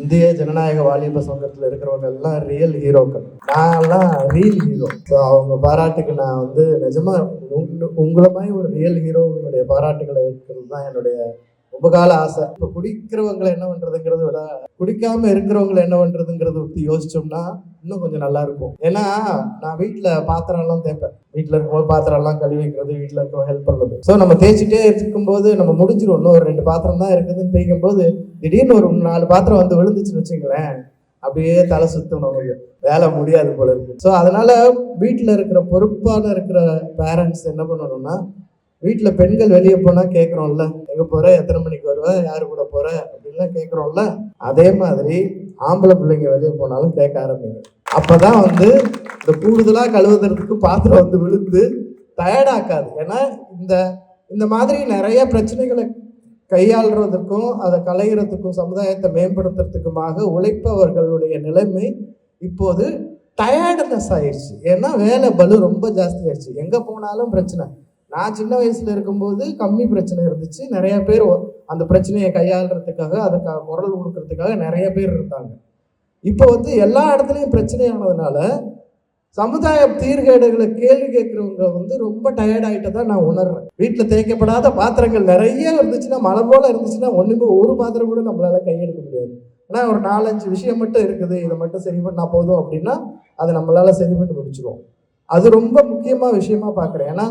இந்திய ஜனநாயக வாலிப சங்கத்தில் இருக்கிறவங்க எல்லாம் ரியல் ஹீரோக்கள். நான்லாம் ரீல் ஹீரோ. ஸோ அவங்க பாராட்டுக்கு நான் வந்து நிஜமா உங்களை மாதிரி ஒரு ரியல் ஹீரோனுடைய பாராட்டுகளை வைக்கிறது தான் என்னுடைய ரொம்ப கால ஆசை. இப்போ குடிக்கிறவங்களை என்ன பண்றதுங்கிறத விட குடிக்காம இருக்கிறவங்களை என்ன பண்றதுங்கிறத பற்றி யோசிச்சோம்னா இன்னும் கொஞ்சம் நல்லா இருக்கும். ஏன்னா நான் வீட்டில் பாத்திரம் எல்லாம் தேய்ப்பேன். வீட்டில் இருக்கும்போது பாத்திரம் எல்லாம் கழுவி வைக்கிறது, வீட்டில் இருக்கவங்க ஹெல்ப் பண்ணுறது. ஸோ நம்ம தேய்ச்சிட்டே இருக்கும்போது நம்ம முடிஞ்சிடும். இன்னும் ஒரு 2 பாத்திரம் தான் இருக்குதுன்னு தேய்க்கும் போது திடீர்னு ஒரு 4 பாத்திரம் வந்து விழுந்துச்சுன்னு வச்சுங்களேன், அப்படியே தலை சுத்தணும், நமக்கு வேலை முடியாது போல இருக்கு. ஸோ அதனால வீட்டில் இருக்கிற பொறுப்பான இருக்கிற பேரண்ட்ஸ் என்ன பண்ணணும்னா, வீட்டில் பெண்கள் வெளியே போனால் கேட்குறோம்ல, எங்கே போகிற, எத்தனை மணிக்கு வருவ, யாரு கூட போகிற அப்படின்லாம் கேட்குறோம்ல, அதே மாதிரி ஆம்பளை பிள்ளைங்க வெளியே போனாலும் கேட்க ஆரம்பிங்க. அப்போ தான் வந்து இந்த கூடுதலாக கழுவுறதுக்கு பாத்திரம் வந்து விழுந்து டயர்டாக்காது. ஏன்னா இந்த மாதிரி நிறைய பிரச்சனைகளை கையாளுறதுக்கும் அதை களைகிறதுக்கும் சமுதாயத்தை மேம்படுத்துறதுக்குமாக உழைப்பவர்களுடைய நிலைமை இப்போது டயர்ட்னஸ் ஆயிடுச்சு. ஏன்னா வேலை பலு ரொம்ப ஜாஸ்தி ஆயிடுச்சு. எங்கே போனாலும் பிரச்சனை. நான் சின்ன வயசுல இருக்கும்போது கம்மி பிரச்சனை இருந்துச்சு. நிறைய பேர் அந்த பிரச்சனையை கையாளுறதுக்காக, அதுக்காக குரல் கொடுக்கறதுக்காக நிறைய பேர் இருந்தாங்க. இப்போ வந்து எல்லா இடத்துலையும் பிரச்சனையானதுனால சமுதாய தீர்கேடுகளை கேள்வி கேட்குறவங்க வந்து ரொம்ப டயர்ட் ஆகிட்டதா நான் உணர்றேன். வீட்டில் தேய்க்கப்படாத பாத்திரங்கள் நிறைய இருந்துச்சுன்னா, மழை போல இருந்துச்சுன்னா ஒன்றுமே ஒரு பாத்திரம் கூட நம்மளால கையெடுக்க முடியாது. ஆனால் ஒரு 4-5 விஷயம் மட்டும் இருக்குது, இதை மட்டும் சரி பண்ணால் போதும் அப்படின்னா அதை நம்மளால சரி பண்ணி முடிச்சிடுவோம். அது ரொம்ப முக்கியமான விஷயமா பார்க்குறேன். ஏன்னா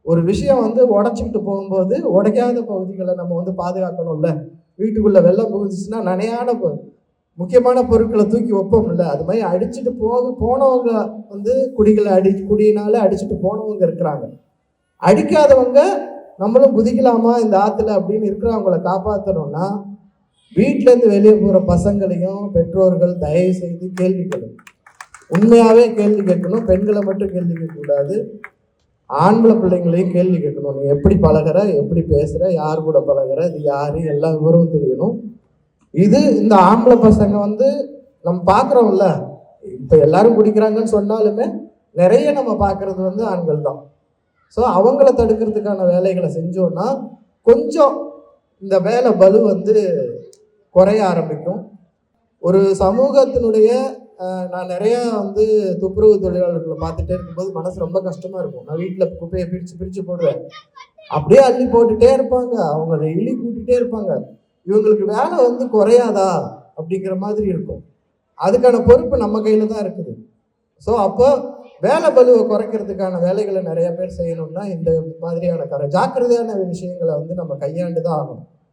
ஒரு விஷயம் வந்து உடச்சிக்கிட்டு போகும்போது உடைக்காத பகுதிகளை நம்ம வந்து பாதுகாக்கணும்ல. வீட்டுக்குள்ள வெள்ளம் புகுந்துச்சுன்னா நனையான முக்கியமான பொருட்களை தூக்கி வைப்போம்ல, அது மாதிரி அடிச்சுட்டு போனவங்க வந்து குடியினால அடிச்சுட்டு போனவங்க இருக்கிறாங்க. அடிக்காதவங்க நம்மளும் குதிக்கலாமா இந்த ஆற்றுல அப்படின்னு இருக்கிறவங்கள காப்பாற்றணும்னா வீட்டிலேருந்து வெளியே போகிற பசங்களையும் பெற்றோர்கள் தயவு செய்து கேள்வி கேட்கணும். உண்மையாகவே கேள்வி கேட்கணும். பெண்களை மட்டும் கேள்வி கேட்கக்கூடாது, ஆண்களை பிள்ளைங்களையும் கேள்வி கேட்கணும். நீ எப்படி பழகிற, எப்படி பேசுகிற, யார் கூட பழகிற, இது யாரு, எல்லா விவரமும் தெரியணும். இது இந்த ஆம்பளை பசங்க வந்து நம்ம பார்க்குறோம்ல, இப்போ எல்லாரும் குடிக்கிறாங்கன்னு சொன்னாலுமே நிறைய நம்ம பார்க்குறது வந்து ஆண்கள் தான். ஸோ அவங்கள தடுக்கிறதுக்கான வேலைகளை செஞ்சோன்னா கொஞ்சம் இந்த வேலை பலு வந்து குறைய ஆரம்பிக்கும். ஒரு சமூகத்தினுடைய நான் நிறையா வந்து துப்புரவு தொழிலாளர்களை பார்த்துட்டே இருக்கும்போது மனசு ரொம்ப கஷ்டமாக இருக்கும். நான் வீட்டில் குப்பையை பிரித்து போடுவேன், அப்படியே அள்ளி போட்டுகிட்டே இருப்பாங்க, அவங்க டெய்லி கூட்டிகிட்டே இருப்பாங்க. இவங்களுக்கு வேலை வந்து குறையாதா அப்படிங்கிற மாதிரி இருக்கும். அதுக்கான பொறுப்பு நம்ம கையில் தான் இருக்குது. ஸோ அப்போ வேலை பலுவை குறைக்கிறதுக்கான வேலைகளை நிறைய பேர் செய்யணும்னா இந்த மாதிரியான ஜாக்கிரதையான விஷயங்களை வந்து நம்ம கையாண்டு தான் ஆகணும்.